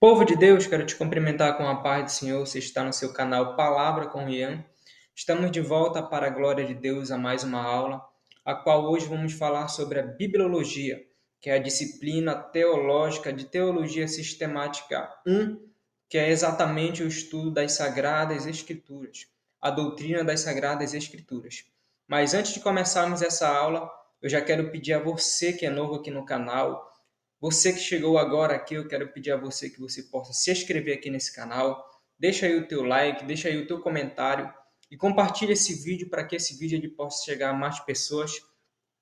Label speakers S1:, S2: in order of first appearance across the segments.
S1: Povo de Deus, quero te cumprimentar com a paz do Senhor. Você está no seu canal Palavra com Ian. Estamos de volta para a glória de Deus a mais uma aula, a qual hoje vamos falar sobre a bibliologia, que é a disciplina teológica de Teologia Sistemática 1, que é exatamente o estudo das Sagradas Escrituras, a doutrina das Sagradas Escrituras. Mas antes de começarmos essa aula, eu já quero pedir a você que é novo aqui no canal, você que chegou agora aqui, eu quero pedir a você que você possa se inscrever aqui nesse canal, deixa aí o teu like, deixa aí o teu comentário e compartilha esse vídeo para que esse vídeo ele possa chegar a mais pessoas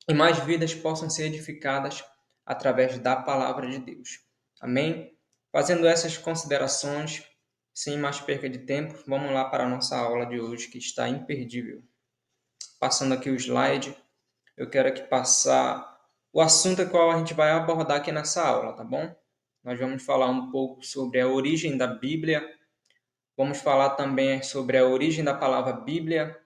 S1: e mais vidas possam ser edificadas através da palavra de Deus. Amém? Fazendo essas considerações, sem mais perca de tempo, vamos lá para a nossa aula de hoje que está imperdível. Passando aqui o slide, eu quero aqui passar o assunto qual a gente vai abordar aqui nessa aula, tá bom? Nós vamos falar um pouco sobre a origem da Bíblia, vamos falar também sobre a origem da palavra Bíblia,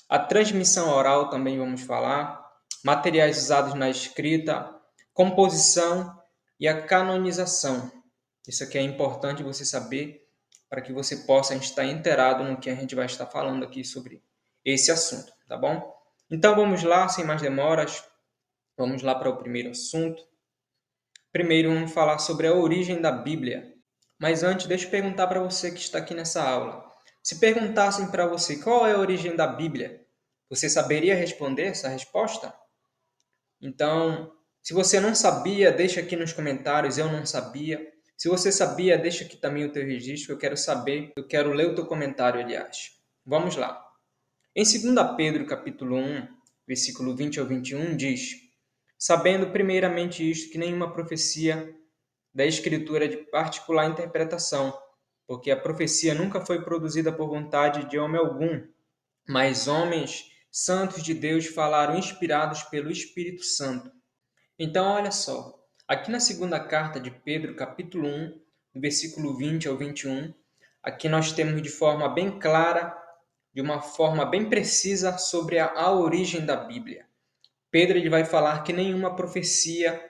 S1: a transmissão oral também vamos falar, materiais usados na escrita, composição e a canonização. Isso aqui é importante você saber para que você possa estar inteirado no que a gente vai estar falando aqui sobre esse assunto, tá bom? Então vamos lá, sem mais demoras, vamos lá para o primeiro assunto. Primeiro vamos falar sobre a origem da Bíblia. Mas antes, deixa eu perguntar para você que está aqui nessa aula. Se perguntassem para você qual é a origem da Bíblia, você saberia responder essa resposta? Então, se você não sabia, deixa aqui nos comentários, eu não sabia. Se você sabia, deixa aqui também o teu registro, eu quero saber, eu quero ler o teu comentário, aliás. Vamos lá. Em 2 Pedro, capítulo 1, versículo 20 ao 21, diz: sabendo primeiramente isto, que nenhuma profecia da Escritura é de particular interpretação, porque a profecia nunca foi produzida por vontade de homem algum, mas homens santos de Deus falaram inspirados pelo Espírito Santo. Então, olha só, aqui na segunda carta de Pedro, capítulo 1, do versículo 20 ao 21, aqui nós temos de forma bem clara, de uma forma bem precisa, sobre a origem da Bíblia. Pedro ele vai falar que nenhuma profecia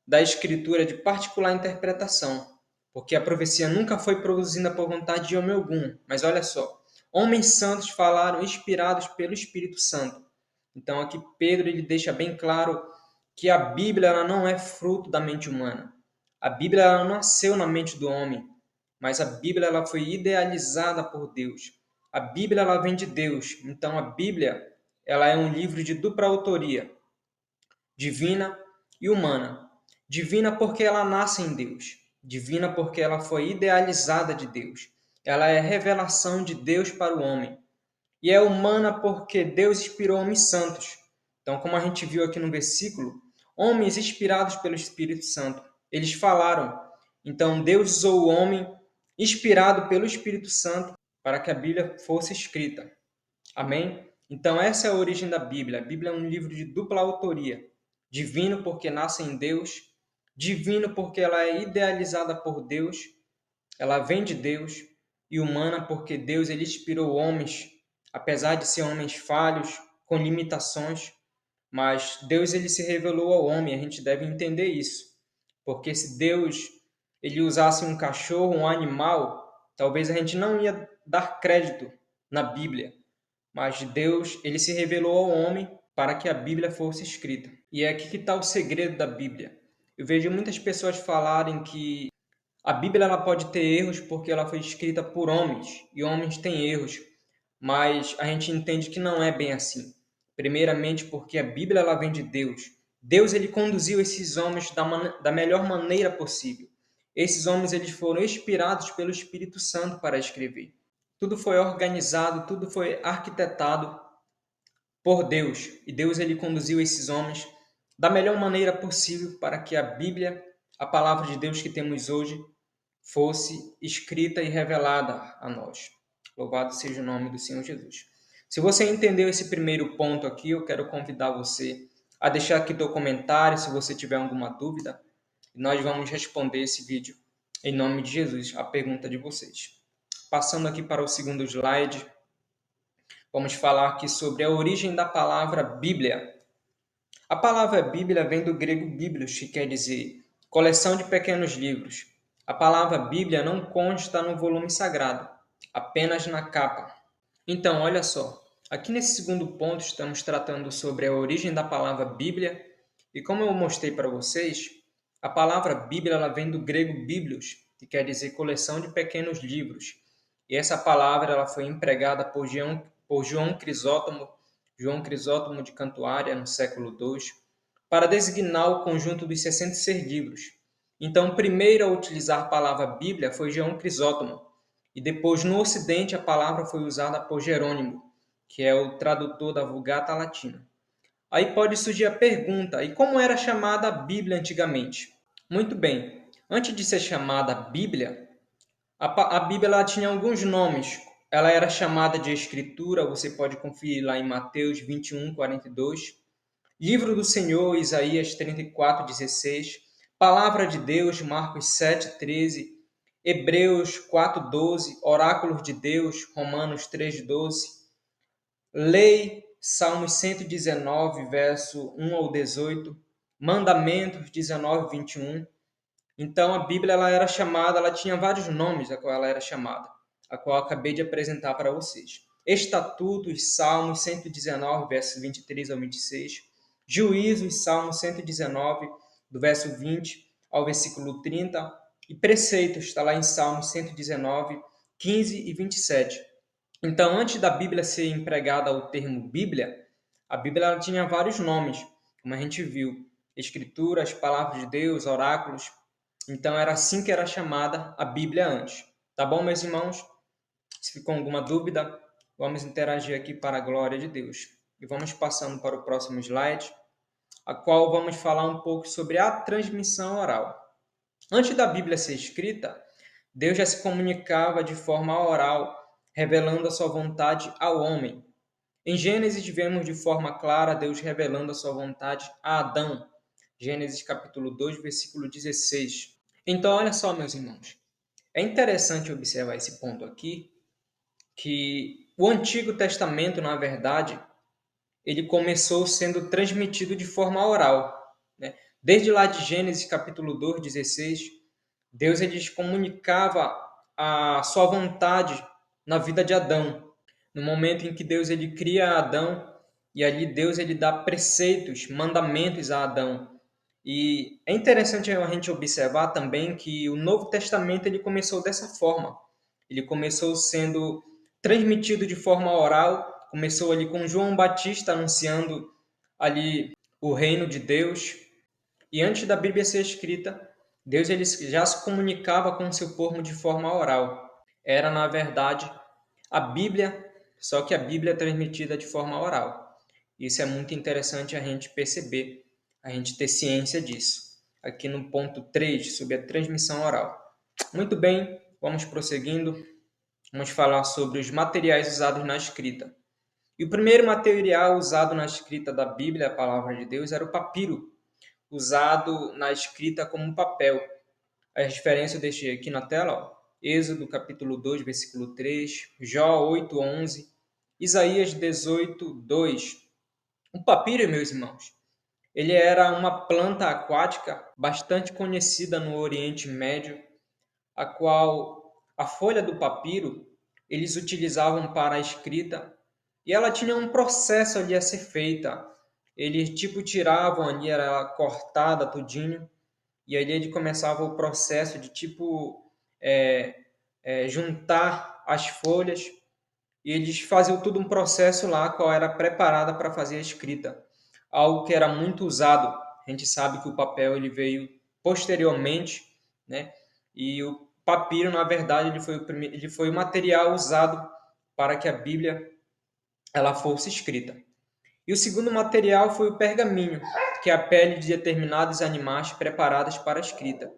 S1: da Escritura é de particular interpretação, porque a profecia nunca foi produzida por vontade de homem algum. Mas olha só, homens santos falaram inspirados pelo Espírito Santo. Então aqui Pedro ele deixa bem claro que a Bíblia ela não é fruto da mente humana. A Bíblia ela não nasceu na mente do homem, mas a Bíblia ela foi idealizada por Deus. A Bíblia ela vem de Deus. Então a Bíblia ela é um livro de dupla autoria, divina e humana. Divina porque ela nasce em Deus. Divina porque ela foi idealizada de Deus. Ela é revelação de Deus para o homem. E é humana porque Deus inspirou homens santos. Então, como a gente viu aqui no versículo, homens inspirados pelo Espírito Santo. Eles falaram. Então, Deus usou o homem inspirado pelo Espírito Santo para que a Bíblia fosse escrita. Amém? Então, essa é a origem da Bíblia. A Bíblia é um livro de dupla autoria. Divino porque nasce em Deus, divino porque ela é idealizada por Deus, ela vem de Deus, e humana porque Deus ele inspirou homens, apesar de ser homens falhos, com limitações, mas Deus ele se revelou ao homem, a gente deve entender isso. Porque se Deus ele usasse um cachorro, um animal, talvez a gente não ia dar crédito na Bíblia. Mas Deus, ele se revelou ao homem para que a Bíblia fosse escrita. E é aqui que está o segredo da Bíblia. Eu vejo muitas pessoas falarem que a Bíblia ela pode ter erros porque ela foi escrita por homens, e homens têm erros, mas a gente entende que não é bem assim. Primeiramente porque a Bíblia ela vem de Deus. Deus ele conduziu esses homens da melhor maneira possível. Esses homens eles foram inspirados pelo Espírito Santo para escrever. Tudo foi organizado, tudo foi arquitetado por Deus. E Deus ele conduziu esses homens da melhor maneira possível para que a Bíblia, a palavra de Deus que temos hoje, fosse escrita e revelada a nós. Louvado seja o nome do Senhor Jesus. Se você entendeu esse primeiro ponto aqui, eu quero convidar você a deixar aqui teu comentário, se você tiver alguma dúvida. Nós vamos responder esse vídeo em nome de Jesus, a pergunta de vocês. Passando aqui para o segundo slide, vamos falar aqui sobre a origem da palavra Bíblia. A palavra Bíblia vem do grego biblos, que quer dizer coleção de pequenos livros. A palavra Bíblia não consta no volume sagrado, apenas na capa. Então, olha só, aqui nesse segundo ponto estamos tratando sobre a origem da palavra Bíblia, e como eu mostrei para vocês, a palavra Bíblia ela vem do grego Biblios, que quer dizer coleção de pequenos livros. E essa palavra ela foi empregada por João Crisótomo de Cantuária, no século II, para designar o conjunto dos 66 livros. Então, o primeiro a utilizar a palavra Bíblia foi João Crisótomo, e depois no Ocidente a palavra foi usada por Jerônimo, que é o tradutor da Vulgata Latina. Aí pode surgir a pergunta: e como era chamada a Bíblia antigamente? Muito bem, antes de ser chamada Bíblia, a Bíblia ela tinha alguns nomes. Ela era chamada de Escritura, você pode conferir lá em Mateus 21:42, Livro do Senhor, Isaías 34:16, Palavra de Deus, Marcos 7:13, Hebreus 4:12, Oráculos de Deus, Romanos 3:12, Lei, Salmos 119, verso 1 ao 18, Mandamentos 19:21. Então a Bíblia ela tinha vários nomes a qual ela era chamada, a qual eu acabei de apresentar para vocês. Estatutos, Salmos 119, versos 23 ao 26, Juízos, Salmo 119, do verso 20 ao versículo 30, e Preceitos, está lá em Salmo 119, 15 e 27. Então, antes da Bíblia ser empregada o termo Bíblia, a Bíblia ela tinha vários nomes, como a gente viu. Escrituras, palavras de Deus, oráculos. Então, era assim que era chamada a Bíblia antes. Tá bom, meus irmãos? Se ficou alguma dúvida, vamos interagir aqui para a glória de Deus. E vamos passando para o próximo slide, a qual vamos falar um pouco sobre a transmissão oral. Antes da Bíblia ser escrita, Deus já se comunicava de forma oral, revelando a sua vontade ao homem. Em Gênesis, vemos de forma clara Deus revelando a sua vontade a Adão. Gênesis capítulo 2, versículo 16. Então, olha só, meus irmãos. É interessante observar esse ponto aqui, que o Antigo Testamento, na verdade, ele começou sendo transmitido de forma oral, né? Desde lá de Gênesis capítulo 2, 16, Deus ele comunicava a sua vontade na vida de Adão. No momento em que Deus ele cria Adão, e ali Deus ele dá preceitos, mandamentos a Adão. E é interessante a gente observar também que o Novo Testamento ele começou dessa forma. Ele começou sendo transmitido de forma oral, começou ali com João Batista anunciando ali o reino de Deus. E antes da Bíblia ser escrita, Deus ele já se comunicava com o seu povo de forma oral. Era, na verdade, a Bíblia, só que a Bíblia é transmitida de forma oral. Isso é muito interessante a gente perceber, a gente ter ciência disso. Aqui no ponto 3, sobre a transmissão oral. Muito bem, vamos prosseguindo. Vamos falar sobre os materiais usados na escrita. E o primeiro material usado na escrita da Bíblia, a palavra de Deus, era o papiro, usado na escrita como papel. A referência eu deixei aqui na tela, ó. Êxodo capítulo 2, versículo 3, Jó 8, 11, Isaías 18, 2. O papiro, meus irmãos, ele era uma planta aquática bastante conhecida no Oriente Médio, a qual a folha do papiro eles utilizavam para a escrita, e ela tinha um processo ali a ser feita. Eles tipo tiravam ali, era cortada tudinho, e aí ele começava o processo de tipo juntar as folhas, e eles faziam tudo um processo lá, qual era preparada para fazer a escrita. Algo que era muito usado. A gente sabe que o papel ele veio posteriormente, né? E o papiro, na verdade, ele foi o material usado para que a Bíblia ela fosse escrita. E o segundo material foi o pergaminho, que é a pele de determinados animais preparadas para a escrita.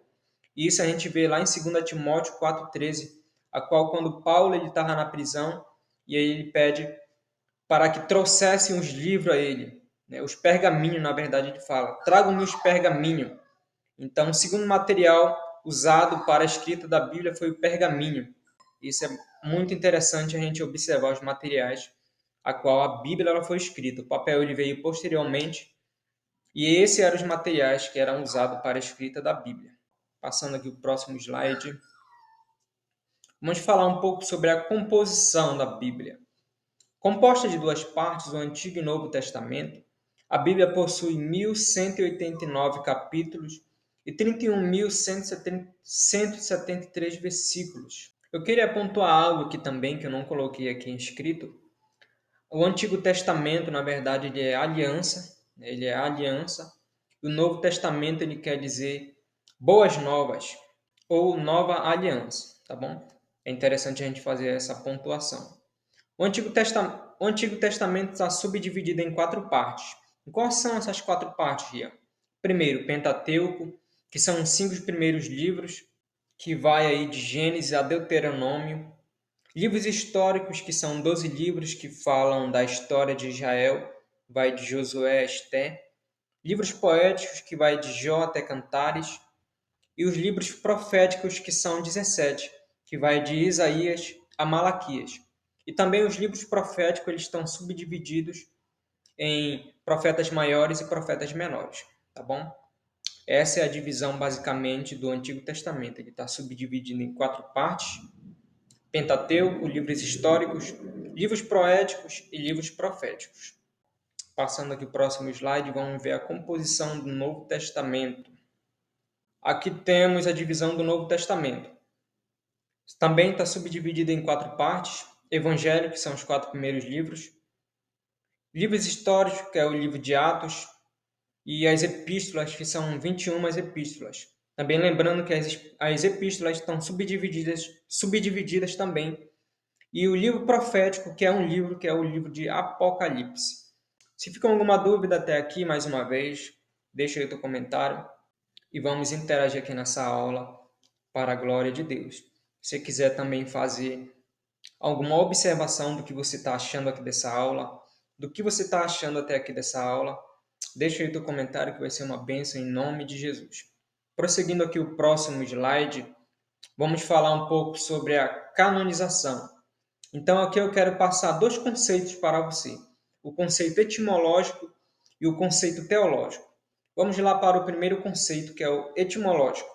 S1: E isso a gente vê lá em 2 Timóteo 4,13, a qual quando Paulo estava na prisão, e aí ele pede para que trouxessem os livros a ele, né? Os pergaminhos, na verdade, ele fala, tragam-me os pergaminhos. Então, o segundo material usado para a escrita da Bíblia foi o pergaminho. Isso é muito interessante a gente observar os materiais a qual a Bíblia ela foi escrita. O papel ele veio posteriormente, e esses eram os materiais que eram usados para a escrita da Bíblia. Passando aqui o próximo slide. Vamos falar um pouco sobre a composição da Bíblia. Composta de duas partes, o Antigo e Novo Testamento, a Bíblia possui 1.189 capítulos e 31.173 versículos. Eu queria pontuar algo aqui também que eu não coloquei aqui escrito. O Antigo Testamento, na verdade, ele é aliança. O Novo Testamento ele quer dizer boas novas ou nova aliança, tá bom? É interessante a gente fazer essa pontuação. O Antigo Testamento está subdividido em 4 partes. E quais são essas 4 partes, Rian? Primeiro, Pentateuco, que são os 5 primeiros livros, que vai aí de Gênesis a Deuteronômio. Livros históricos, que são 12 livros que falam da história de Israel, vai de Josué a Esté. Livros poéticos, que vai de Jó até Cantares. E os livros proféticos, que são 17, que vai de Isaías a Malaquias. E também os livros proféticos eles estão subdivididos em profetas maiores e profetas menores, tá bom? Essa é a divisão basicamente do Antigo Testamento. Ele está subdividido em 4 partes: Pentateuco, livros históricos, livros poéticos e livros proféticos. Passando aqui o próximo slide, vamos ver a composição do Novo Testamento. Aqui temos a divisão do Novo Testamento. Também está subdividido em 4 partes: Evangelho, que são os 4 primeiros livros, livros históricos, que é o livro de Atos, e as epístolas, que são 21 epístolas. Também lembrando que as epístolas estão subdivididas também. E o livro profético, que é o livro de Apocalipse. Se ficou alguma dúvida até aqui, mais uma vez, deixa aí o teu comentário e vamos interagir aqui nessa aula para a glória de Deus. Se você quiser também fazer alguma observação do que você está achando aqui dessa aula, do que você está achando até aqui dessa aula, deixa aí o teu comentário que vai ser uma bênção em nome de Jesus. Prosseguindo aqui o próximo slide, vamos falar um pouco sobre a canonização. Então aqui eu quero passar 2 conceitos para você: o conceito etimológico e o conceito teológico. Vamos lá para o primeiro conceito, que é o etimológico.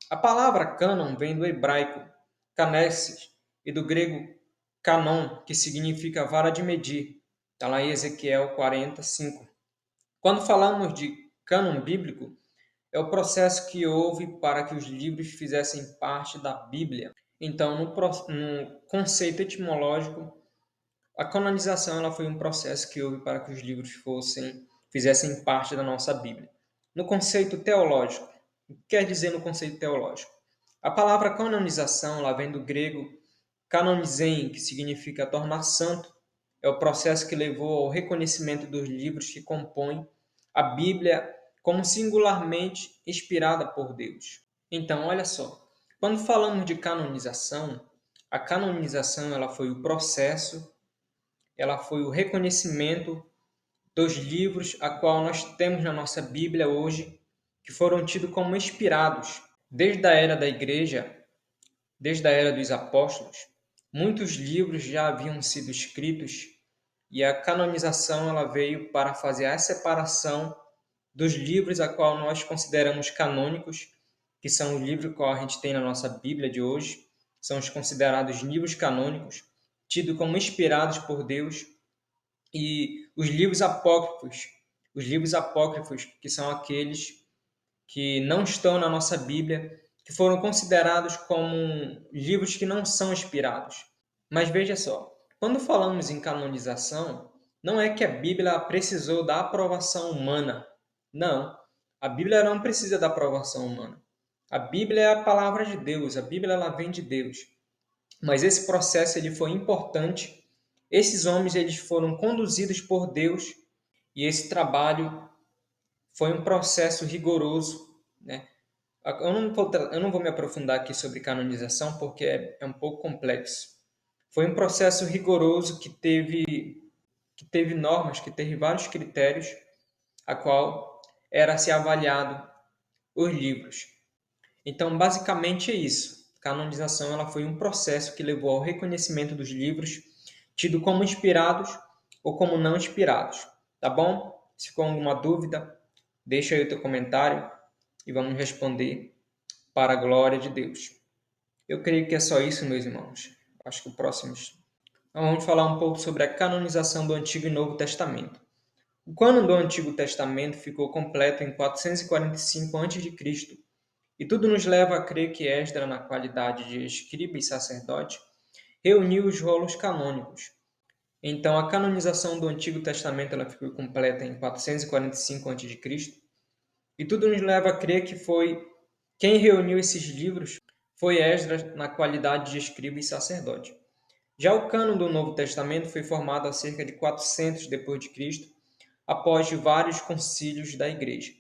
S1: A palavra cânon vem do hebraico canesis e do grego canon, que significa vara de medir. Está lá em Ezequiel 45. Quando falamos de cânon bíblico, é o processo que houve para que os livros fizessem parte da Bíblia. Então, no conceito etimológico, a canonização ela foi um processo que houve para que os livros fizessem parte da nossa Bíblia. No conceito teológico, o que quer dizer no conceito teológico? A palavra canonização ela vem do grego canonizein, que significa tornar santo. É o processo que levou ao reconhecimento dos livros que compõem a Bíblia como singularmente inspirada por Deus. Então, olha só, quando falamos de canonização, a canonização ela foi o processo, ela foi o reconhecimento dos livros a qual nós temos na nossa Bíblia hoje, que foram tidos como inspirados. Desde a era da igreja, desde a era dos apóstolos, muitos livros já haviam sido escritos e a canonização ela veio para fazer a separação dos livros a qual nós consideramos canônicos, que são os livros que a gente tem na nossa Bíblia de hoje, são os considerados livros canônicos, tidos como inspirados por Deus, e os livros apócrifos, que são aqueles que não estão na nossa Bíblia, que foram considerados como livros que não são inspirados. Mas veja só, quando falamos em canonização, não é que a Bíblia precisou da aprovação humana. Não, a Bíblia não precisa da aprovação humana. A Bíblia é a palavra de Deus, a Bíblia ela vem de Deus. Mas esse processo ele foi importante. Esses homens eles foram conduzidos por Deus e esse trabalho foi um processo rigoroso, né? Eu não vou me aprofundar aqui sobre canonização porque é um pouco complexo. Foi um processo rigoroso que teve normas, que teve vários critérios, a qual era se avaliado os livros. Então, basicamente é isso. A canonização ela foi um processo que levou ao reconhecimento dos livros, tido como inspirados ou como não inspirados. Tá bom? Se ficou alguma dúvida, deixa aí o teu comentário e vamos responder para a glória de Deus. Eu creio que é só isso, meus irmãos. Acho que o próximo. Então, vamos falar um pouco sobre a canonização do Antigo e Novo Testamento. O cânon do Antigo Testamento ficou completo em 445 a.C., e tudo nos leva a crer que Esdras, na qualidade de escriba e sacerdote, reuniu os rolos canônicos. Então, a canonização do Antigo Testamento ela ficou completa em 445 a.C., e tudo nos leva a crer que foi quem reuniu esses livros foi Esdras na qualidade de escriba e sacerdote. Já o cânon do Novo Testamento foi formado há cerca de 400 depois de Cristo, após vários concílios da Igreja.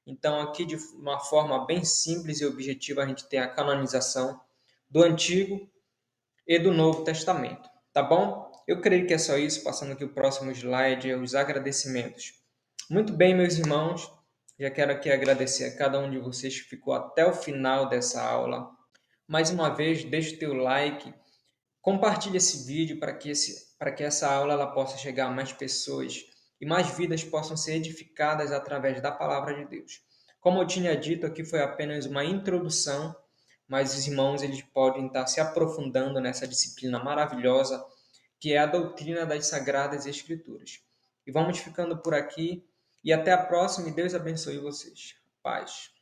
S1: Então, aqui de uma forma bem simples e objetiva, a gente tem a canonização do Antigo e do Novo Testamento. Tá bom? Eu creio que é só isso. Passando aqui o próximo slide, os agradecimentos. Muito bem, meus irmãos. Já quero aqui agradecer a cada um de vocês que ficou até o final dessa aula. Mais uma vez, deixe o teu like, compartilhe esse vídeo para que essa aula ela possa chegar a mais pessoas e mais vidas possam ser edificadas através da palavra de Deus. Como eu tinha dito, aqui foi apenas uma introdução, mas os irmãos eles podem estar se aprofundando nessa disciplina maravilhosa que é a doutrina das Sagradas Escrituras. E vamos ficando por aqui e até a próxima e Deus abençoe vocês. Paz.